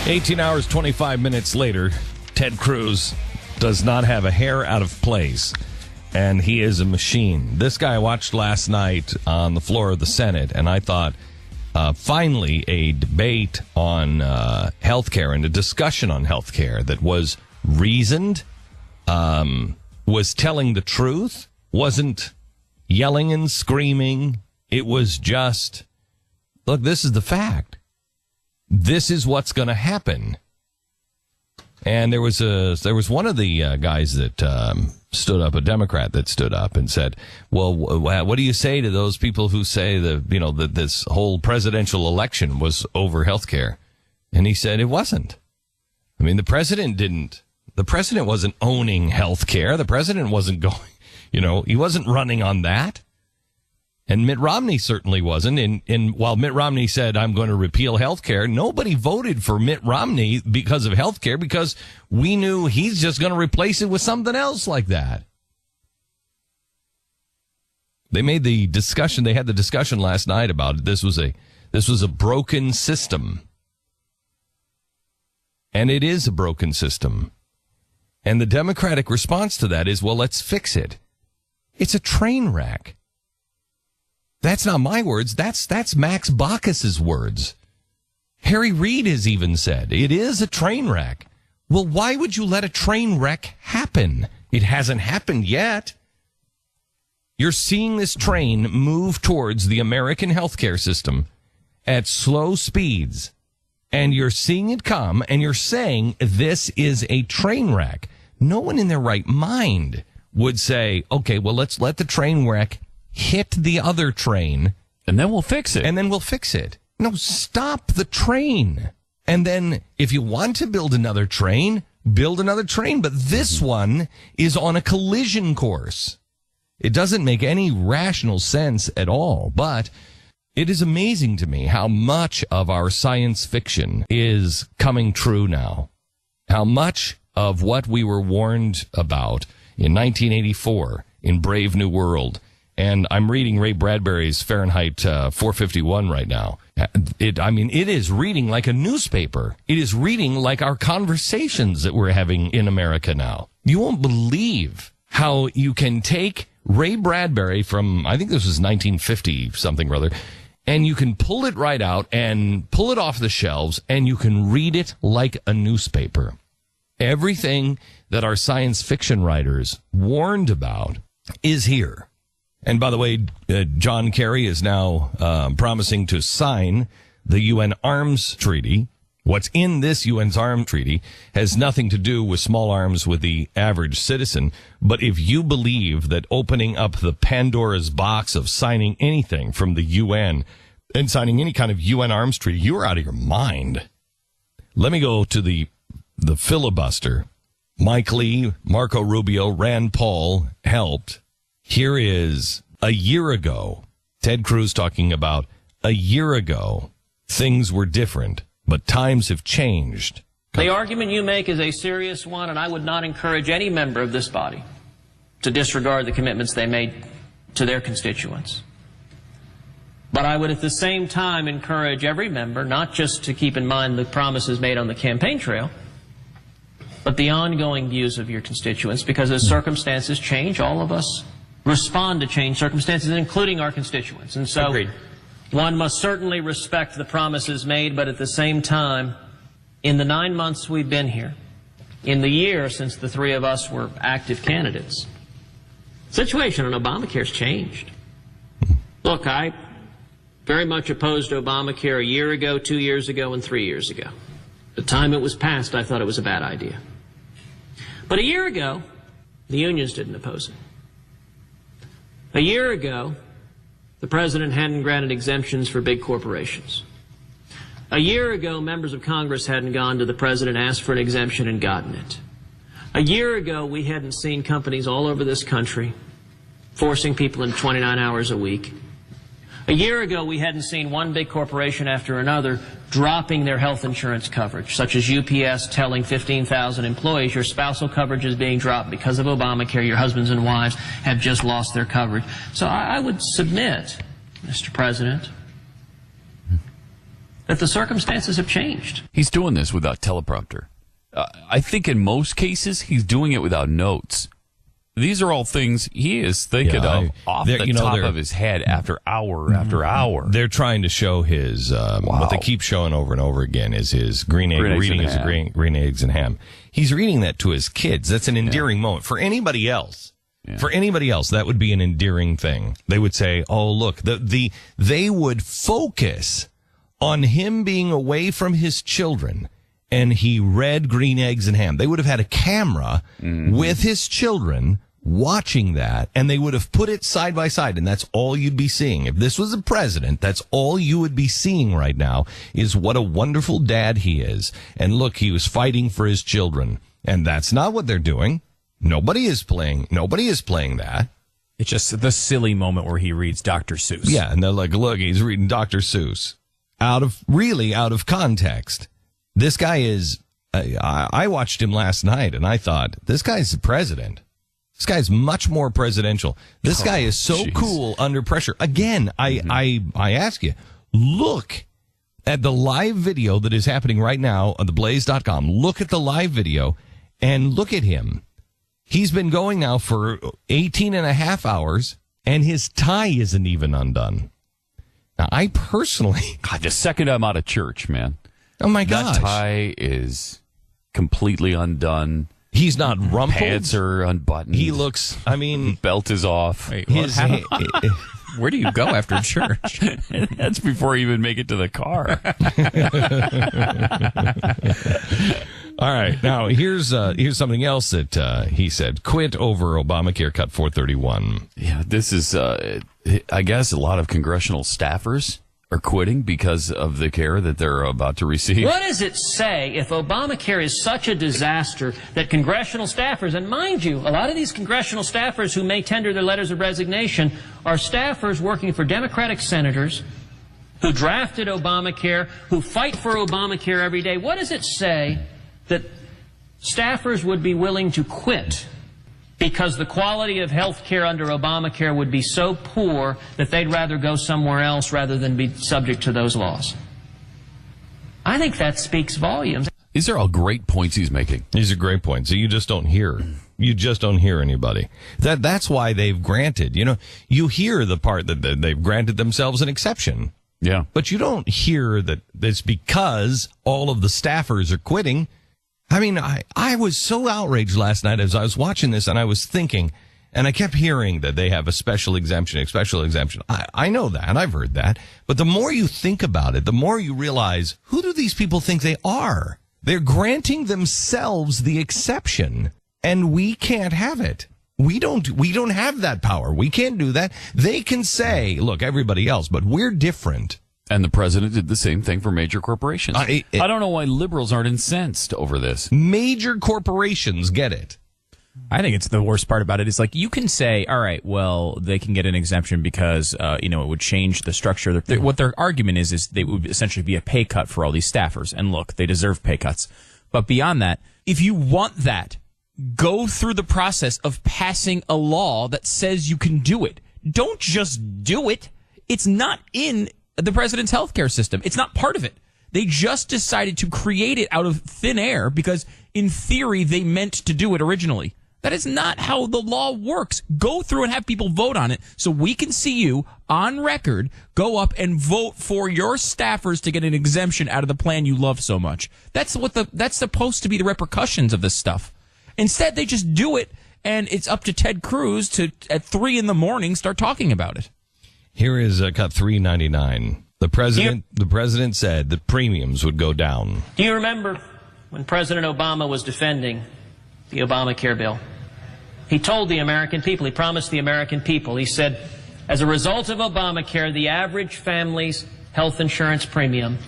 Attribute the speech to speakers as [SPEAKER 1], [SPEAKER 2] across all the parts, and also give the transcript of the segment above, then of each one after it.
[SPEAKER 1] 18 hours, 25 minutes later, Ted Cruz does not have a hair out of place, and he is a machine. This guy I watched last night on the floor of the Senate, and I thought, finally, a debate on health care and a discussion on health care that was reasoned, was telling the truth, wasn't yelling and screaming. It was just, look, this is the fact. This is what's going to happen. And there was one of the guys that stood up, a Democrat that stood up and said, "Well, what do you say to those people who say that this whole presidential election was over health care?" And he said it wasn't. I mean, the president wasn't owning health care. The president wasn't going, he wasn't running on that. And Mitt Romney certainly wasn't. And while Mitt Romney said, "I'm going to repeal health care," nobody voted for Mitt Romney because of health care, because we knew he's just going to replace it with something else like that. They had the discussion last night about it. This was a broken system. And it is a broken system. And the Democratic response to that is, well, let's fix it. It's a train wreck. That's not my words. That's Max Baucus's words. Harry Reid has even said it is a train wreck. Well, why would you let a train wreck happen? It hasn't happened yet. You're seeing this train move towards the American healthcare system at slow speeds, and you're seeing it come, and you're saying this is a train wreck. No one in their right mind would say, okay, well, let's let the train wreck hit the other train,
[SPEAKER 2] and then we'll fix it.
[SPEAKER 1] No, stop the train. And then if you want to build another train, build another train. But this one is on a collision course. It doesn't make any rational sense at all. But it is amazing to me how much of our science fiction is coming true now. How much of what we were warned about in 1984 in Brave New World. And I'm reading Ray Bradbury's Fahrenheit 451 right now. It is reading like a newspaper. It is reading like our conversations that we're having in America now. You won't believe how you can take Ray Bradbury from, I think this was 1950 something or other, and you can pull it right out and pull it off the shelves, and you can read it like a newspaper. Everything that our science fiction writers warned about is here. And by the way, John Kerry is now promising to sign the UN Arms Treaty. What's in this UN's Arms Treaty has nothing to do with small arms with the average citizen. But if you believe that opening up the Pandora's box of signing anything from the UN and signing any kind of UN Arms Treaty, you're out of your mind. Let me go to the filibuster. Mike Lee, Marco Rubio, Rand Paul helped. Here is a year ago, Ted Cruz talking about a year ago, things were different, but times have changed.
[SPEAKER 3] The argument you make is a serious one, and I would not encourage any member of this body to disregard the commitments they made to their constituents. But I would at the same time encourage every member not just to keep in mind the promises made on the campaign trail, but the ongoing views of your constituents, because as circumstances change, all of us respond to changed circumstances, including our constituents. And so
[SPEAKER 2] Agreed.
[SPEAKER 3] One must certainly respect the promises made, but at the same time, in the 9 months we've been here, in the year since the three of us were active candidates, the situation on Obamacare has changed. Look, I very much opposed Obamacare a year ago, 2 years ago, and 3 years ago. The time it was passed, I thought it was a bad idea. But a year ago, the unions didn't oppose it. A year ago, the president hadn't granted exemptions for big corporations. A year ago, members of Congress hadn't gone to the president, asked for an exemption, and gotten it. A year ago, we hadn't seen companies all over this country forcing people in 29 hours a week. A year ago, we hadn't seen one big corporation after another dropping their health insurance coverage, such as UPS telling 15,000 employees your spousal coverage is being dropped because of Obamacare. Your husbands and wives have just lost their coverage. So I would submit, Mr. President, that the circumstances have changed.
[SPEAKER 2] He's doing this without teleprompter. I think in most cases, he's doing it without notes. These are all things he is thinking of off the top of his head after hour after hour.
[SPEAKER 1] They're trying to show his, what they keep showing over and over again is his green eggs and ham. He's reading that to his kids. That's an endearing moment. For anybody else, that would be an endearing thing. They would say, oh, look, they would focus on him being away from his children, and he read green eggs and ham. They would have had a camera with his children watching that, and they would have put it side by side, and that's all you'd be seeing. If this was a president, that's all you would be seeing right now, is what a wonderful dad he is. And look, he was fighting for his children, and that's not what they're doing. Nobody is playing that.
[SPEAKER 4] It's just the silly moment where he reads Dr. Seuss.
[SPEAKER 1] Yeah, and they're like, look, he's reading Dr. Seuss. Out of context. This guy is, I watched him last night, and I thought, this guy's the president. This guy's much more presidential. This guy is so cool under pressure. Again, I ask you, look at the live video that is happening right now on theblaze.com. Look at the live video and look at him. He's been going now for 18 and a half hours, and his tie isn't even undone. Now, I personally...
[SPEAKER 2] God, the second I'm out of church, man.
[SPEAKER 1] Oh, my gosh.
[SPEAKER 2] That tie is completely undone.
[SPEAKER 1] He's not rumpled.
[SPEAKER 2] Pants are unbuttoned.
[SPEAKER 1] He looks, I mean...
[SPEAKER 2] Belt is off.
[SPEAKER 4] Wait, where do you go after church?
[SPEAKER 2] That's before you even make it to the car.
[SPEAKER 1] All right. Now, here's something else that he said. Quit over Obamacare cut 431.
[SPEAKER 2] Yeah, this is, I guess, a lot of congressional staffers are quitting because of the care that they're about to receive.
[SPEAKER 3] What does it say if Obamacare is such a disaster that congressional staffers, and mind you, a lot of these congressional staffers who may tender their letters of resignation are staffers working for Democratic senators who drafted Obamacare, who fight for Obamacare every day. What does it say that staffers would be willing to quit because the quality of health care under Obamacare would be so poor that they'd rather go somewhere else rather than be subject to those laws? I think that speaks volumes.
[SPEAKER 2] These are all great points he's making.
[SPEAKER 1] These are great points. You just don't hear. You just don't hear anybody. That's why they've granted. You hear the part that they've granted themselves an exception.
[SPEAKER 2] Yeah.
[SPEAKER 1] But you don't hear that it's because all of the staffers are quitting. I mean, I was so outraged last night as I was watching this, and I was thinking, and I kept hearing that they have a special exemption. I know that, and I've heard that. But the more you think about it, the more you realize, who do these people think they are? They're granting themselves the exception, and we can't have it. We don't have that power. We can't do that. They can say, look, everybody else, but we're different.
[SPEAKER 2] And the president did the same thing for major corporations. I don't know why liberals aren't incensed over this.
[SPEAKER 1] Major corporations get it.
[SPEAKER 4] I think it's the worst part about it is, like, you can say, all right, well, they can get an exemption because, it would change the structure. What their argument is they would essentially be a pay cut for all these staffers. And look, they deserve pay cuts. But beyond that, if you want that, go through the process of passing a law that says you can do it. Don't just do it. It's not in the president's healthcare system. It's not part of it. They just decided to create it out of thin air because, in theory, they meant to do it originally. That is not how the law works. Go through and have people vote on it so we can see you on record go up and vote for your staffers to get an exemption out of the plan you love so much. That's supposed to be the repercussions of this stuff. Instead, they just do it, and it's up to Ted Cruz to, at 3 a.m, start talking about it.
[SPEAKER 1] Here is cut 399. The president said that premiums would go down.
[SPEAKER 3] Do you remember when President Obama was defending the Obamacare bill? He told the American people, he promised the American people, he said, as a result of Obamacare, the average family's health insurance premium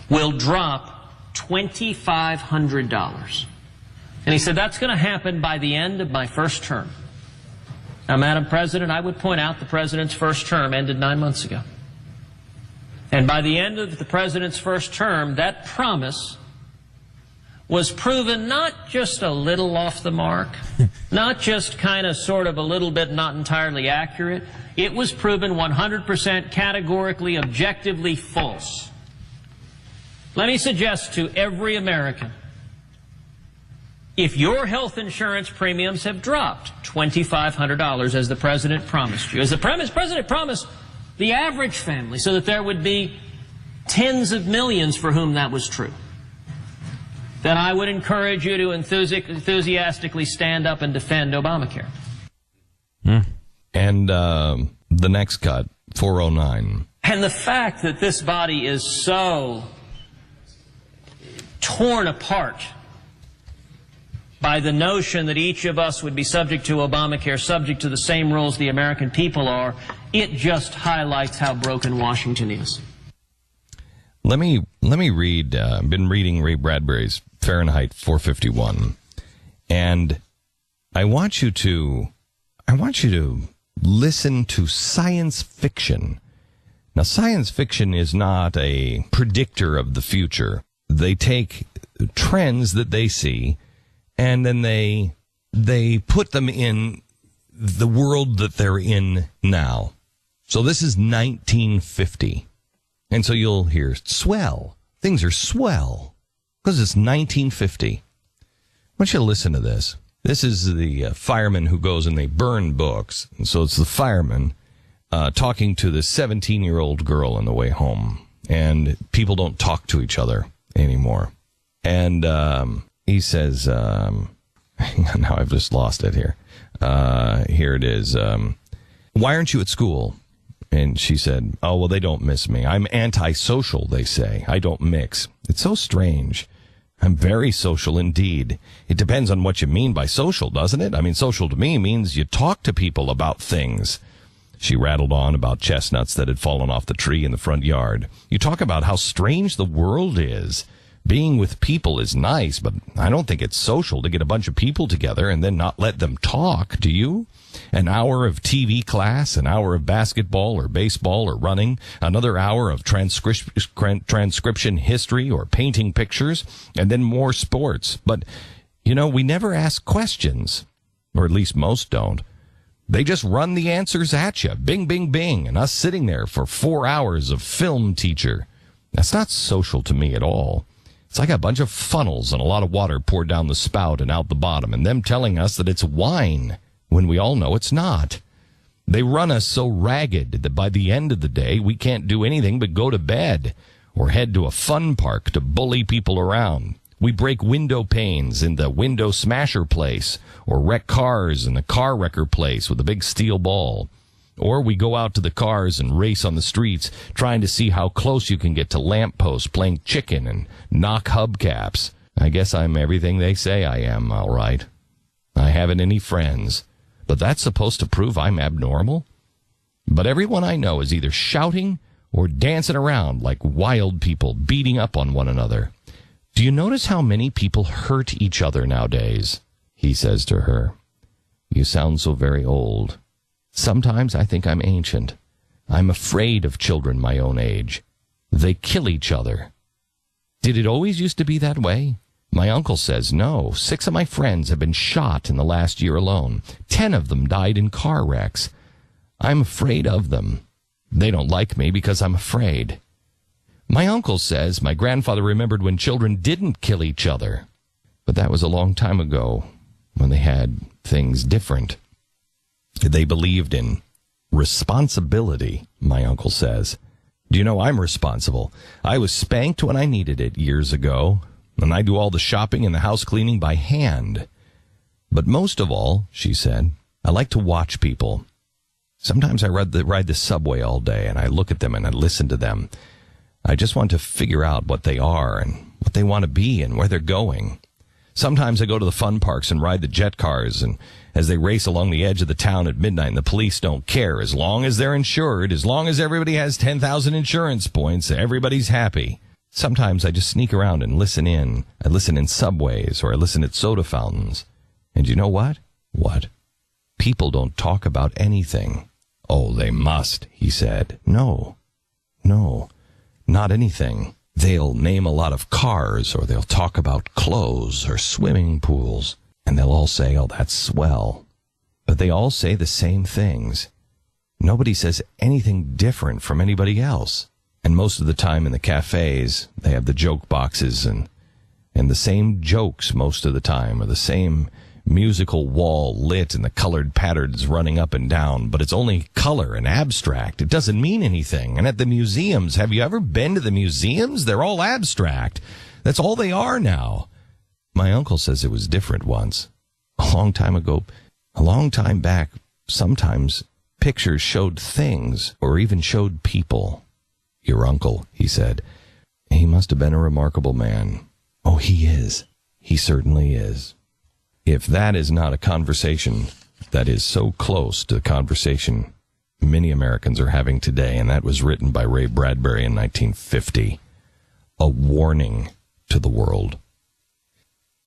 [SPEAKER 3] will drop $2,500. And he said, that's going to happen by the end of my first term. Now, Madam President, I would point out the president's first term ended 9 months ago. And by the end of the president's first term, that promise was proven not just a little off the mark, not just kind of sort of a little bit not entirely accurate. It was proven 100% categorically, objectively false. Let me suggest to every American, if your health insurance premiums have dropped $2,500 as the president promised you, as the president promised the average family, so that there would be tens of millions for whom that was true, then I would encourage you to enthusiastically stand up and defend Obamacare.
[SPEAKER 1] And the next cut, 409.
[SPEAKER 3] And the fact that this body is so torn apart by the notion that each of us would be subject to Obamacare, subject to the same rules the American people are, it just highlights how broken Washington is.
[SPEAKER 1] Let me read. I've been reading Ray Bradbury's Fahrenheit 451, and I want you to listen to science fiction. Now, science fiction is not a predictor of the future. They take trends that they see, and then they put them in the world that they're in now. So this is 1950. And so you'll hear swell. Things are swell because it's 1950. I want you to listen to this. This is the fireman who goes and they burn books. And so it's the fireman talking to the 17-year-old girl on the way home. And people don't talk to each other anymore. And he says, now I've just lost it here. Here it is. Why aren't you at school? And she said, oh, well, they don't miss me. I'm antisocial, they say. I don't mix. It's so strange. I'm very social indeed. It depends on what you mean by social, doesn't it? I mean, social to me means you talk to people about things. She rattled on about chestnuts that had fallen off the tree in the front yard. You talk about how strange the world is. Being with people is nice, but I don't think it's social to get a bunch of people together and then not let them talk, do you? An hour of TV class, an hour of basketball or baseball or running, another hour of transcription history or painting pictures, and then more sports. But, you know, we never ask questions, or at least most don't. They just run the answers at you, bing, bing, bing, and us sitting there for 4 hours of film teacher. That's not social to me at all. It's like a bunch of funnels and a lot of water poured down the spout and out the bottom, and them telling us that it's wine when we all know it's not. They run us so ragged that by the end of the day, we can't do anything but go to bed or head to a fun park to bully people around. We break window panes in the window smasher place or wreck cars in the car wrecker place with a big steel ball. Or we go out to the cars and race on the streets, trying to see how close you can get to lampposts, playing chicken and knock hubcaps. I guess I'm everything they say I am, all right. I haven't any friends, but that's supposed to prove I'm abnormal? But everyone I know is either shouting or dancing around like wild people, beating up on one another. Do you notice how many people hurt each other nowadays? He says to her. You sound so very old. Sometimes I think I'm ancient. I'm afraid of children my own age. They kill each other. Did it always used to be that way? My uncle says no. 6 of my friends have been shot in the last year alone. 10 of them died in car wrecks. I'm afraid of them. They don't like me because I'm afraid. My uncle says my grandfather remembered when children didn't kill each other. But that was a long time ago, when they had things different. They believed in responsibility, my uncle says. Do you know I'm responsible? I was spanked when I needed it years ago, and I do all the shopping and the house cleaning by hand. But most of all, she said, I like to watch people. Sometimes I ride the subway all day, and I look at them and I listen to them. I just want to figure out what they are and what they want to be and where they're going. Sometimes I go to the fun parks and ride the jet cars, and as they race along the edge of the town at midnight, and the police don't care. As long as they're insured, as long as everybody has 10,000 insurance points, everybody's happy. Sometimes I just sneak around and listen in. I listen in subways, or I listen at soda fountains. And you know what? What? People don't talk about anything. Oh, they must, he said. No, not anything. They'll name a lot of cars, or they'll talk about clothes or swimming pools, and they'll all say, oh, that's swell. But they all say the same things. Nobody says anything different from anybody else. And most of the time in the cafes, they have the joke boxes and the same jokes most of the time, or the same musical wall lit and the colored patterns running up and down, but it's only color and abstract. It doesn't mean anything. And at the museums, have you ever been to the museums? They're all abstract. That's all they are now. My uncle says it was different once. A long time ago, a long time back, sometimes pictures showed things or even showed people. Your uncle, he said. He must have been a remarkable man. Oh, he is. He certainly is. If that is not a conversation that is so close to the conversation many Americans are having today, and that was written by Ray Bradbury in 1950, a warning to the world.